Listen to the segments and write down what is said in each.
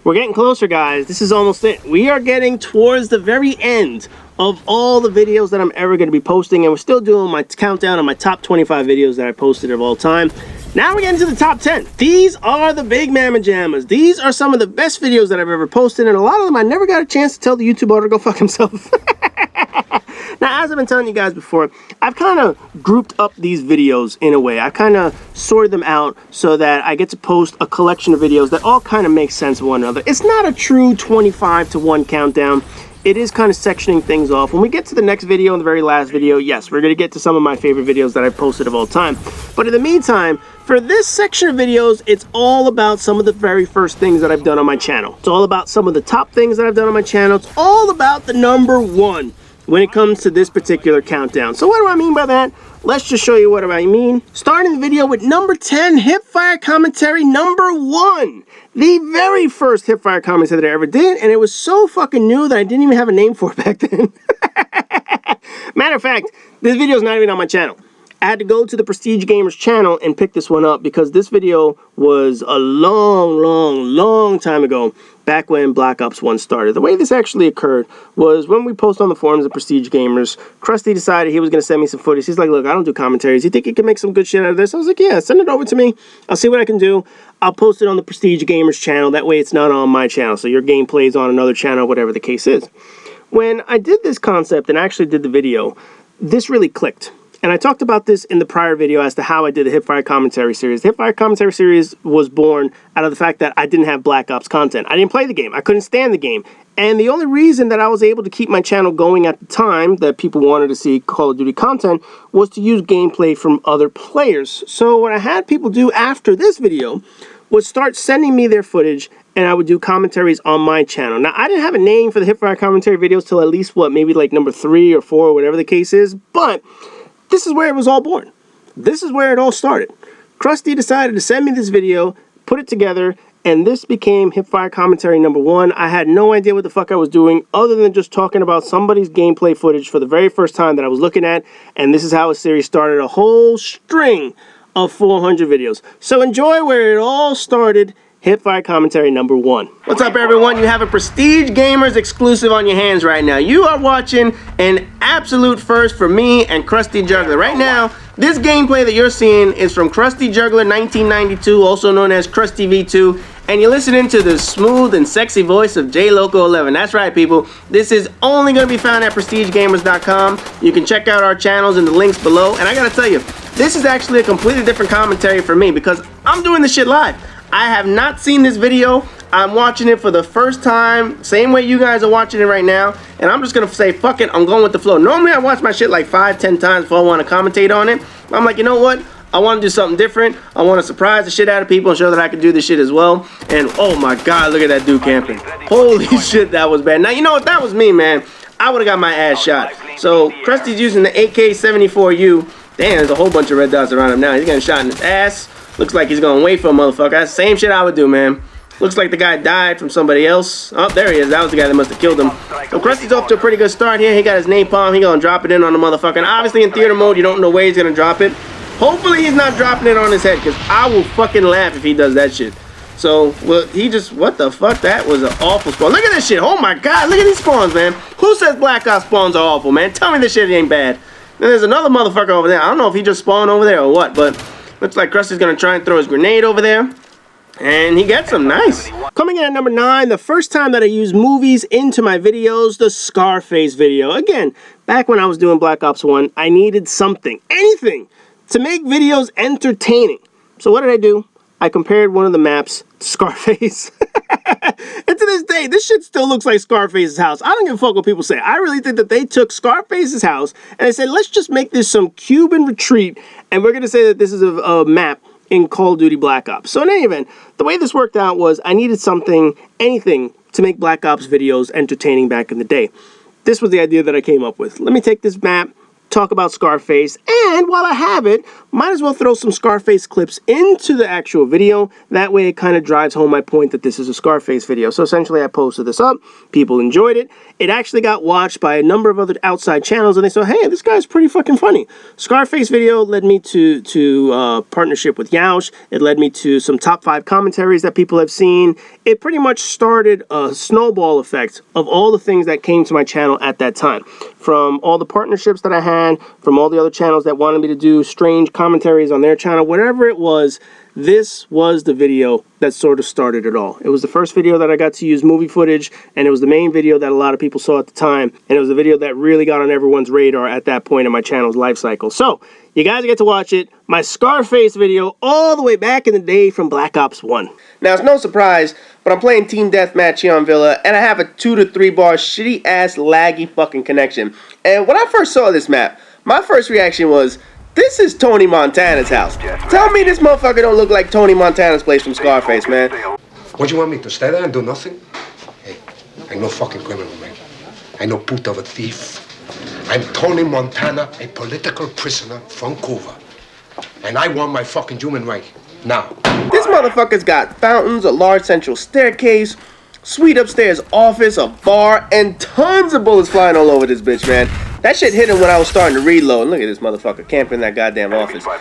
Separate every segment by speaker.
Speaker 1: We're getting closer, guys. This is almost it. We are getting towards the very end of all the videos that I'm ever going to be posting, and we're still doing my countdown on my top 25 videos that I posted of all time. Now we're getting to the top 10. These are the big mamma jammas. These are some of the best videos that I've ever posted, and a lot of them I never got a chance to tell the YouTuber to go fuck himself. Now, as I've been telling you guys before, I've kind of grouped up these videos in a way. I kind of sorted them out so that I get to post a collection of videos that all kind of make sense of one another. It's not a true 25-to-1 countdown. It is kind of sectioning things off. When we get to the next video and the very last video, yes, we're going to get to some of my favorite videos that I've posted of all time. But in the meantime, for this section of videos, it's all about some of the very first things that I've done on my channel. It's all about some of the top things that I've done on my channel. It's all about the number one when it comes to this particular countdown. So what do I mean by that? Let's just show you what I mean. Starting the video with number 10, Hipfire Commentary number 1. The very first Hipfire Commentary that I ever did, and it was so fucking new that I didn't even have a name for it back then. Matter of fact, this video is not even on my channel. I had to go to the Prestige Gamers channel and pick this one up because this video was a long time ago, back when Black Ops 1 started. The way this actually occurred was when we posted on the forums of Prestige Gamers, Krusty decided he was going to send me some footage. He's like, look, I don't do commentaries. You think you can make some good shit out of this? I was like, yeah, send it over to me. I'll see what I can do. I'll post it on the Prestige Gamers channel. That way it's not on my channel. So your gameplay is on another channel, whatever the case is. When I did this concept and actually did the video, this really clicked. And I talked about this in the prior video as to how I did the Hipfire Commentary series. The Hipfire Commentary series was born out of the fact that I didn't have Black Ops content. I didn't play the game. I couldn't stand the game. And the only reason that I was able to keep my channel going at the time that people wanted to see Call of Duty content was to use gameplay from other players. So what I had people do after this video was start sending me their footage, and I would do commentaries on my channel. Now, I didn't have a name for the Hipfire Commentary videos till at least, what, maybe like number 3 or 4 or whatever the case is, but this is where it was all born. This is where it all started. Krusty decided to send me this video, put it together, and this became Hipfire Commentary number 1. I had no idea what the fuck I was doing other than just talking about somebody's gameplay footage for the very first time that I was looking at, and this is how a series started, a whole string of 400 videos. So enjoy where it all started. Hipfire Commentary number 1. What's up, everyone? You have a Prestige Gamers exclusive on your hands right now. You are watching an absolute first for me and Krusty Juggler. Right now, this gameplay that you're seeing is from Krusty Juggler 1992, also known as Krusty V2, and you're listening to the smooth and sexy voice of JLoco11. That's right, people. This is only going to be found at PrestigeGamers.com. You can check out our channels in the links below, and I gotta tell you, this is actually a completely different commentary for me because I'm doing this shit live. I have not seen this video. I'm watching it for the first time, same way you guys are watching it right now, and I'm just gonna say, fuck it, I'm going with the flow. Normally I watch my shit like 5-10 times before I want to commentate on it. I'm like, you know what? I want to do something different. I want to surprise the shit out of people and show that I can do this shit as well. And oh my god, look at that dude camping. Holy shit, that was bad. Now, you know what? That was me, man. I would have got my ass shot. So, Krusty's using the AK-74U. Damn, there's a whole bunch of red dots around him now. He's getting shot in his ass. Looks like he's gonna wait for a motherfucker. That's the same shit I would do, man. Looks like the guy died from somebody else. Oh, there he is. That was the guy that must have killed him. So Krusty's off to a pretty good start here. He got his napalm. He gonna drop it in on the motherfucker. And obviously in theater mode, you don't know where he's gonna drop it. Hopefully he's not dropping it on his head, because I will fucking laugh if he does that shit. So, well, he just, what the fuck? That was an awful spawn. Look at this shit. Oh my god, look at these spawns, man. Who says Black Ops spawns are awful, man? Tell me this shit ain't bad. Then there's another motherfucker over there. I don't know if he just spawned over there or what, but looks like Krusty's gonna try and throw his grenade over there. And he gets him. Nice. Coming in at number 9, the first time that I used movies into my videos, the Scarface video. Again, back when I was doing Black Ops 1, I needed something, anything, to make videos entertaining. So what did I do? I compared one of the maps to Scarface. And to this day, this shit still looks like Scarface's house. I don't give a fuck what people say. I really think that they took Scarface's house and they said, let's just make this some Cuban retreat, and we're going to say that this is a map in Call of Duty Black Ops. So in any event, the way this worked out was I needed something, anything, to make Black Ops videos entertaining back in the day. This was the idea that I came up with. Let me take this map, talk about Scarface, and while I have it, might as well throw some Scarface clips into the actual video. That way it kind of drives home my point that this is a Scarface video. So essentially I posted this up, people enjoyed it. It actually got watched by a number of other outside channels, and they said, hey, this guy's pretty fucking funny. Scarface video led me to partnership with Yauch. It led me to some top 5 commentaries that people have seen. It pretty much started a snowball effect of all the things that came to my channel at that time. From all the partnerships that I had, from all the other channels that wanted me to do strange commentaries on their channel, whatever it was, this was the video that sort of started it all. It was the first video that I got to use movie footage, and it was the main video that a lot of people saw at the time, and it was the video that really got on everyone's radar at that point in my channel's life cycle. So, you guys get to watch it, my Scarface video all the way back in the day from Black Ops 1. Now, it's no surprise, but I'm playing Team Deathmatch here on Villa, and I have a 2 to 3 bar shitty ass laggy fucking connection. And when I first saw this map, my first reaction was, this is Tony Montana's house. Tell me this motherfucker don't look like Tony Montana's place from Scarface, man.
Speaker 2: What, you want me to stay there and do nothing? Hey, I'm no fucking criminal, man. I'm no puta of a thief. I'm Tony Montana, a political prisoner from Cuba. And I want my fucking human right. Now.
Speaker 1: This motherfucker's got fountains, a large central staircase, sweet upstairs office, a bar, and tons of bullets flying all over this bitch, man. That shit hit him when I was starting to reload. Look at this motherfucker camping in that goddamn office.
Speaker 2: Why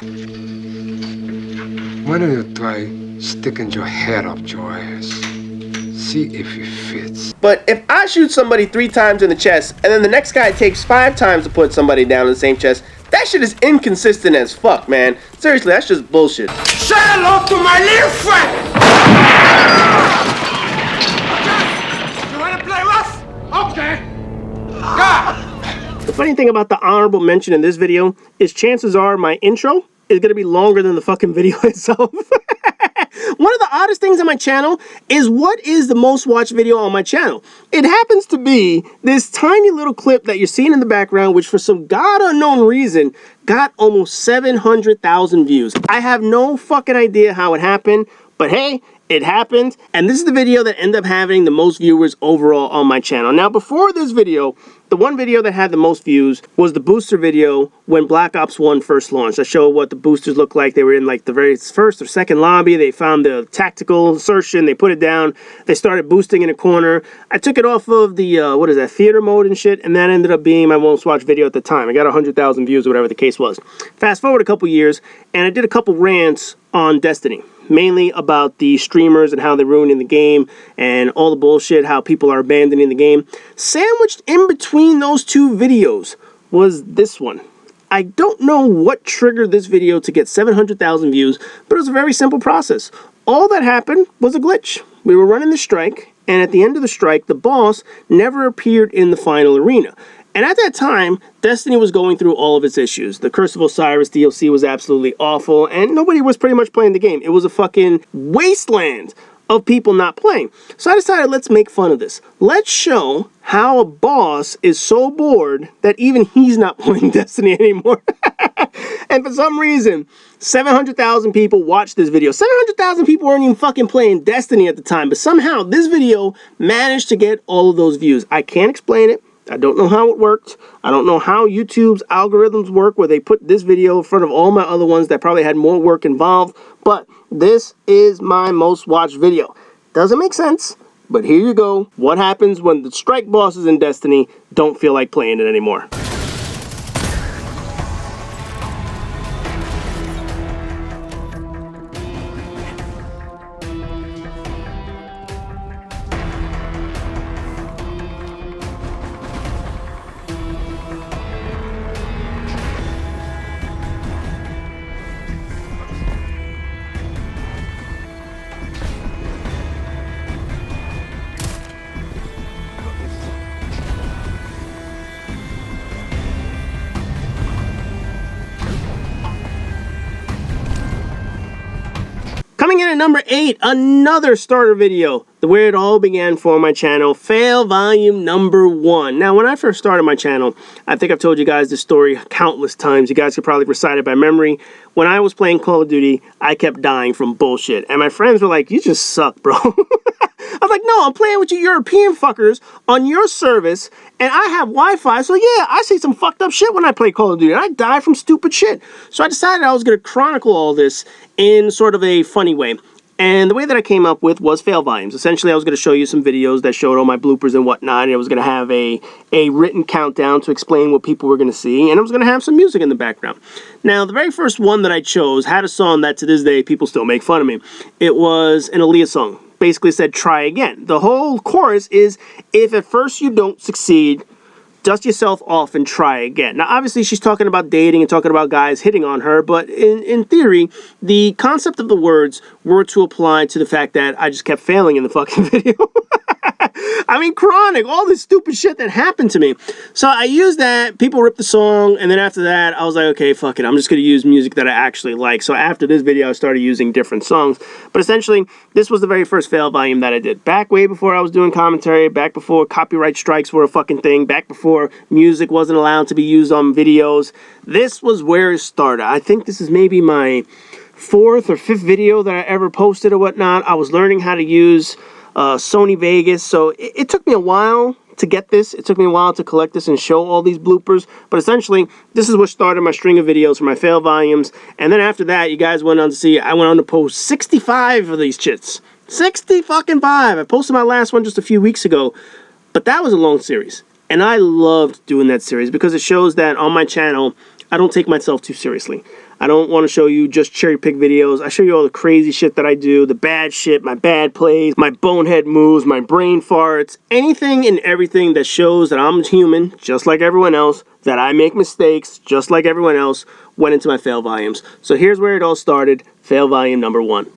Speaker 2: don't you try sticking your head up your ass? See if it fits.
Speaker 1: But if I shoot somebody 3 times in the chest, and then the next guy takes 5 times to put somebody down in the same chest, that shit is inconsistent as fuck, man. Seriously, that's just bullshit.
Speaker 2: Say hello to my little friend! You wanna play rough? Okay. God!
Speaker 1: The funny thing about the honorable mention in this video is chances are my intro is going to be longer than the fucking video itself. One of the oddest things on my channel is what is the most watched video on my channel. It happens to be this tiny little clip that you're seeing in the background, which for some god unknown reason got almost 700,000 views. I have no fucking idea how it happened, but hey, it happened, and this is the video that ended up having the most viewers overall on my channel. Now, before this video, the one video that had the most views was the booster video when Black Ops 1 first launched. I showed what the boosters looked like. They were in like the very first or second lobby. They found the tactical insertion. They put it down. They started boosting in a corner. I took it off of the, what is that, theater mode and shit, and that ended up being my most watched video at the time. I got 100,000 views or whatever the case was. Fast forward a couple years, and I did a couple rants on Destiny. Mainly about the streamers and how they're ruining the game and all the bullshit, how people are abandoning the game. Sandwiched in between those 2 videos was this one. I don't know what triggered this video to get 700,000 views, but it was a very simple process. All that happened was a glitch. We were running the strike, and at the end of the strike, the boss never appeared in the final arena. And at that time, Destiny was going through all of its issues. The Curse of Osiris DLC was absolutely awful, and nobody was pretty much playing the game. It was a fucking wasteland of people not playing. So I decided, let's make fun of this. Let's show how a boss is so bored that even he's not playing Destiny anymore. And for some reason, 700,000 people watched this video. 700,000 people weren't even fucking playing Destiny at the time, but somehow this video managed to get all of those views. I can't explain it. I don't know how it worked. I don't know how YouTube's algorithms work where they put this video in front of all my other ones that probably had more work involved, but this is my most watched video. Doesn't make sense, but here you go. What happens when the strike bosses in Destiny don't feel like playing it anymore? Coming in at number 8, another starter video, where it all began for my channel, Fail Volume number 1. Now, when I first started my channel, I think I've told you guys this story countless times. You guys could probably recite it by memory. When I was playing Call of Duty, I kept dying from bullshit. And my friends were like, you just suck, bro. I was like, no, I'm playing with you European fuckers on your service, and I have Wi-Fi, so yeah, I see some fucked up shit when I play Call of Duty, and I die from stupid shit. So I decided I was going to chronicle all this in sort of a funny way. And the way that I came up with was fail volumes. Essentially, I was going to show you some videos that showed all my bloopers and whatnot, and I was going to have a written countdown to explain what people were going to see, and I was going to have some music in the background. Now, the very first one that I chose had a song that to this day people still make fun of me. It was an Aaliyah song. Basically said, try again. The whole chorus is, if at first you don't succeed, dust yourself off and try again. Now, obviously, she's talking about dating and talking about guys hitting on her, but in theory, the concept of the words were to apply to the fact that I just kept failing in the fucking video. I mean, chronic, all this stupid shit that happened to me. So I used that, people ripped the song, and then after that, I was like, okay, fuck it, I'm just going to use music that I actually like. So after this video, I started using different songs. But essentially, this was the very first fail volume that I did. Back way before I was doing commentary, back before copyright strikes were a fucking thing, back before music wasn't allowed to be used on videos. This was where it started. I think this is maybe my 4th or 5th video that I ever posted or whatnot. I was learning how to use Sony Vegas, so it took me a while to get this. It took me a while to collect this and show all these bloopers, but essentially, this is what started my string of videos for my fail volumes, and then after that, you guys went on to see, I went on to post 65 of these shits. 60 fucking 5! I posted my last one just a few weeks ago, but that was a long series, and I loved doing that series because it shows that on my channel, I don't take myself too seriously. I don't want to show you just cherry-pick videos. I show you all the crazy shit that I do, the bad shit, my bad plays, my bonehead moves, my brain farts, anything and everything that shows that I'm human, just like everyone else, that I make mistakes, just like everyone else, went into my fail volumes. So here's where it all started, fail volume number 1.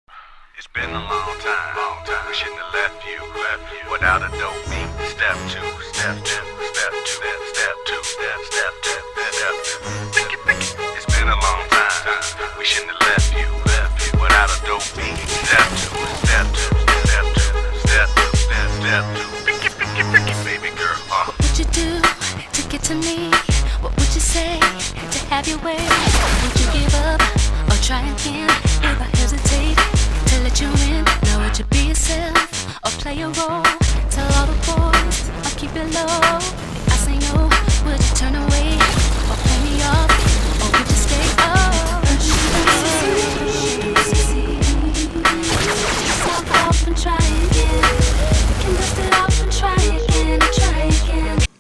Speaker 3: It's been a long time. I shouldn't have left you without a dope beat. Step 2, step 2, step 2, step 2, step 2, step 2. It's been a long time. We shouldn't have left you without a dope beat. Step 2, step 2, step 2, step 2, step 2. Baby girl,
Speaker 4: What would you do to get to me? What would you say to have your way? Would you give up or try again? If I hesitate to let you in, now would you be yourself or play a role? Tell all the boys I'll keep it low. If I say no, would you turn away or play me off? Or would you stay up?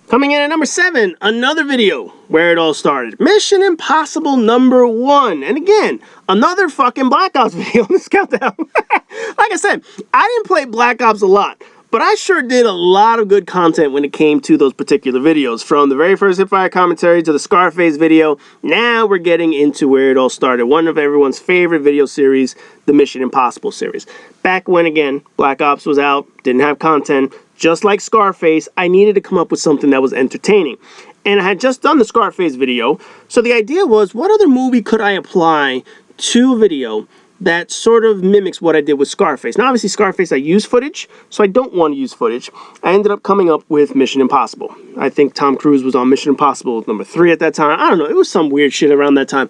Speaker 1: Coming in at number 7, another video where it all started. Mission Impossible number 1. And again, another fucking Black Ops video in this countdown. Like I said, I didn't play Black Ops a lot, but I sure did a lot of good content when it came to those particular videos. From the very first Hipfire Commentary to the Scarface video, now we're getting into where it all started. One of everyone's favorite video series, the Mission Impossible series. Back when, again, Black Ops was out, didn't have content, just like Scarface, I needed to come up with something that was entertaining. And I had just done the Scarface video, so the idea was, what other movie could I apply to a video that sort of mimics what I did with Scarface? Now, obviously, Scarface, I use footage, so I don't want to use footage. I ended up coming up with Mission Impossible. I think Tom Cruise was on Mission Impossible number 3 at that time. I don't know, it was some weird shit around that time.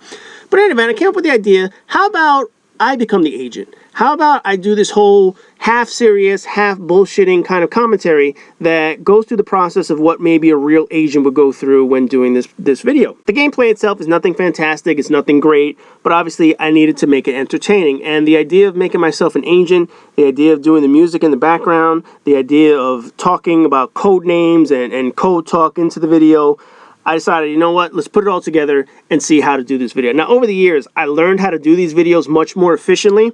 Speaker 1: But anyway, I came up with the idea, how about I become the agent? How about I do this whole half serious, half bullshitting kind of commentary that goes through the process of what maybe a real agent would go through when doing this video. The gameplay itself is nothing fantastic, it's nothing great, but obviously I needed to make it entertaining. And the idea of making myself an agent, the idea of doing the music in the background, the idea of talking about code names and code talk into the video, I decided, you know what, let's put it all together and see how to do this video. Now, over the years, I learned how to do these videos much more efficiently.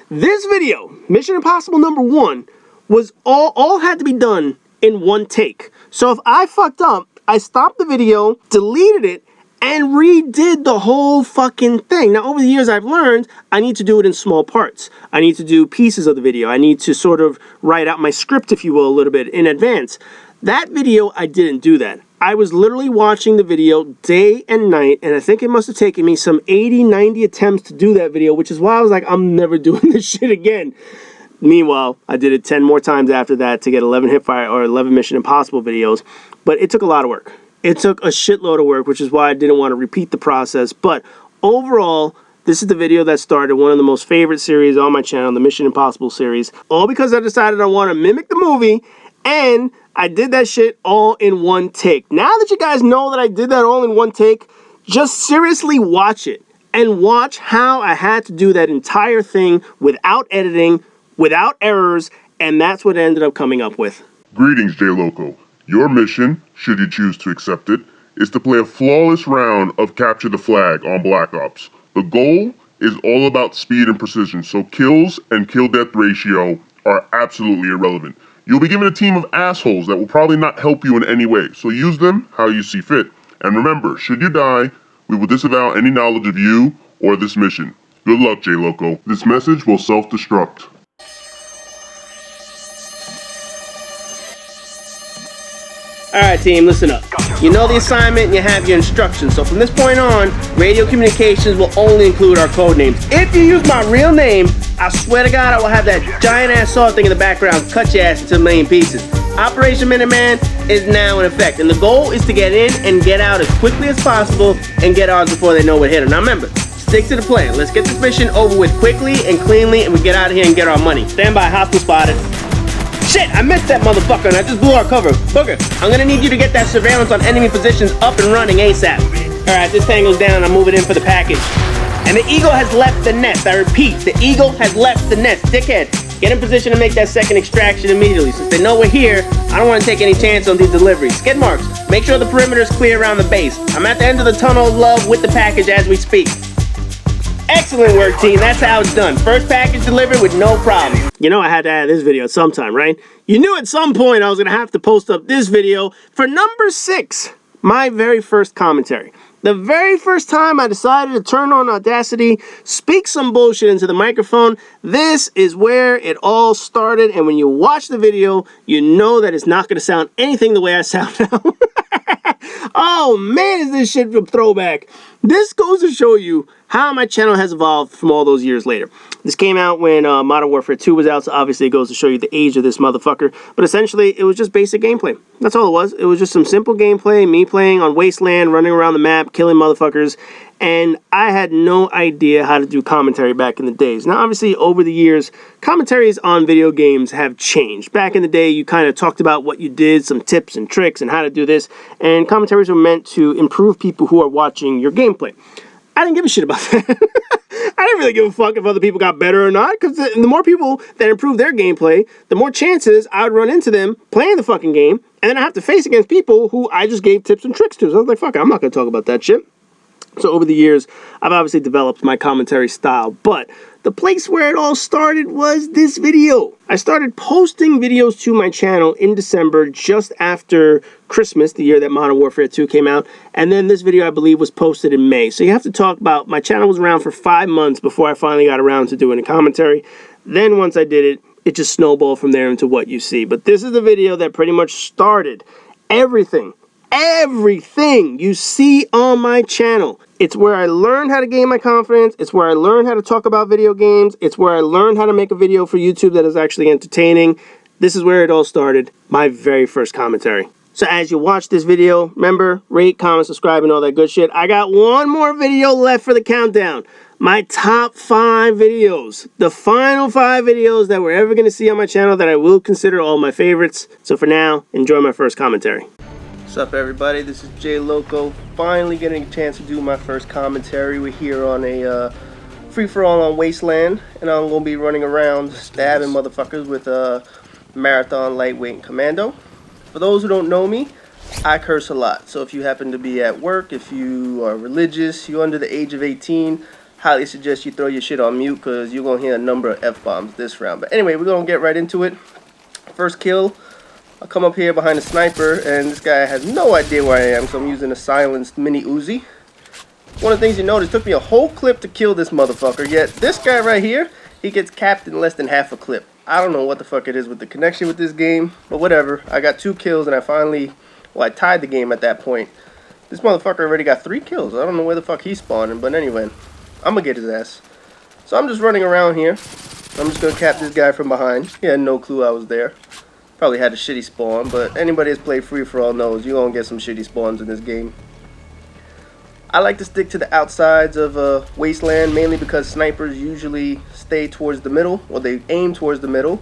Speaker 1: This video, Mission Impossible number 1, was all had to be done in one take. So if I fucked up, I stopped the video, deleted it, and redid the whole fucking thing. Now, over the years, I've learned I need to do it in small parts. I need to do pieces of the video. I need to sort of write out my script, if you will, a little bit in advance. That video, I didn't do that. I was literally watching the video day and night, and I think it must have taken me some 80, 90 attempts to do that video, which is why I was like, I'm never doing this shit again. Meanwhile, I did it 10 more times after that to get 11 Hipfire or 11 Mission Impossible videos, but it took a lot of work. It took a shitload of work, which is why I didn't want to repeat the process, but overall, This is the video that started one of the most favorite series on my channel, the Mission Impossible series. All because I decided I want to mimic the movie, and I did that shit all in one take. Now that you guys know that I did that all in one take, just seriously watch it. And watch how I had to do that entire thing without editing, without errors, and that's what I ended up coming up with.
Speaker 5: Greetings, JLoco. Your mission, should you choose to accept it, is to play a flawless round of Capture the Flag on Black Ops. The goal is all about speed and precision, so kills and kill-death ratio are absolutely irrelevant. You'll be given a team of assholes that will probably not help you in any way, so use them how you see fit. And remember, should you die, we will disavow any knowledge of you or this mission. Good luck, JLoco. This message will self-destruct.
Speaker 1: Alright team, listen up. You know the assignment and you have your instructions. So from this point on, radio communications will only include our code names. If you use my real name, I swear to God I will have that giant ass saw thing in the background cut your ass into a million pieces. Operation Minuteman is now in effect, and the goal is to get in and get out as quickly as possible and get on before they know what hit them. Now remember, stick to the plan. Let's get this mission over with quickly and cleanly, and we get out of here and get our money. Stand by, hostile spotted. Shit, I missed that motherfucker and I just blew our cover. Booger, I'm gonna need you to get that surveillance on enemy positions up and running ASAP. Alright, this tangle's down, I'm moving in for the package. And the eagle has left the nest. I repeat, the eagle has left the nest. Dickhead, get in position to make that second extraction immediately. Since they know we're here, I don't want to take any chance on these deliveries. Skid marks, make sure the perimeter is clear around the base. I'm at the end of the tunnel of love with the package as we speak. Excellent work, team. That's how it's done. First package delivered with no problem. You know I had to add this video at some time, right? You knew at some point I was going to have to post up this video for number 6, my very first commentary. The very first time I decided to turn on Audacity, speak some bullshit into the microphone, this is where it all started. And when you watch the video, you know that it's not going to sound anything the way I sound now. Oh man, is this shit a throwback. This goes to show you how my channel has evolved from all those years later. This came out when Modern Warfare 2 was out, so obviously it goes to show you the age of this motherfucker. But essentially, it was just basic gameplay. That's all it was. It was just some simple gameplay, me playing on Wasteland, running around the map, killing motherfuckers. And I had no idea how to do commentary back in the days. Now, obviously, over the years, commentaries on video games have changed. Back in the day, you kind of talked about what you did, some tips and tricks and how to do this. And commentaries were meant to improve people who are watching your gameplay. I didn't give a shit about that. I didn't really give a fuck if other people got better or not, because the more people that improve their gameplay, the more chances I would run into them playing the fucking game, and then I have to face against people who I just gave tips and tricks to. So I was like, fuck it, I'm not going to talk about that shit. So over the years, I've obviously developed my commentary style, but the place where it all started was this video. I started posting videos to my channel in December, just after Christmas, the year that Modern Warfare 2 came out, and then this video, I believe, was posted in May. So you have to talk about, my channel was around for 5 months before I finally got around to doing a commentary. Then once I did it, it just snowballed from there into what you see. But this is the video that pretty much started everything you see on my channel. It's where I learned how to gain my confidence. It's where I learned how to talk about video games. It's where I learned how to make a video for YouTube that is actually entertaining. This is where it all started, my very first commentary. So as you watch this video, remember, rate, comment, subscribe, and all that good shit. I got one more video left for the countdown. My top 5 videos. The final 5 videos that we're ever going to see on my channel that I will consider all my favorites. So for now, enjoy my first commentary. What's up, everybody? This is JLoco. Finally getting a chance to do my first commentary. We're here on a free-for-all on Wasteland, and I'm going to be running around stabbing motherfuckers with a Marathon Lightweight and Commando. For those who don't know me, I curse a lot. So if you happen to be at work, if you are religious, you're under the age of 18, highly suggest you throw your shit on mute, because you're going to hear a number of F-bombs this round. But anyway, we're going to get right into it. First kill. I'll come up here behind a sniper, and this guy has no idea where I am, so I'm using a silenced mini Uzi. One of the things you notice, it took me a whole clip to kill this motherfucker, yet this guy right here, he gets capped in less than half a clip. I don't know what the fuck it is with the connection with this game, but whatever. I got 2 kills, and I tied the game at that point. This motherfucker already got 3 kills. I don't know where the fuck he's spawning, but anyway, I'm gonna get his ass. So I'm just running around here. I'm just gonna cap this guy from behind. He had no clue I was there. Probably had a shitty spawn, but anybody that's played free-for-all knows you're gonna get some shitty spawns in this game. I like to stick to the outsides of Wasteland, mainly because snipers usually stay towards the middle, or they aim towards the middle,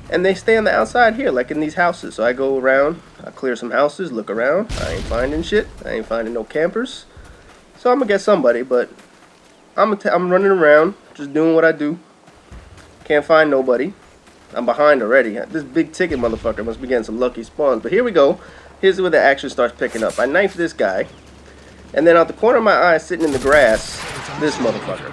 Speaker 1: and they stay on the outside here, like in these houses. So I go around, I clear some houses, look around, I ain't finding shit, I ain't finding no campers. So I'm gonna get somebody, but I'm running around, just doing what I do. Can't find nobody. I'm behind already. This big ticket motherfucker must be getting some lucky spawns. But here we go. Here's where the action starts picking up. I knife this guy. And then out the corner of my eye, sitting in the grass, this motherfucker.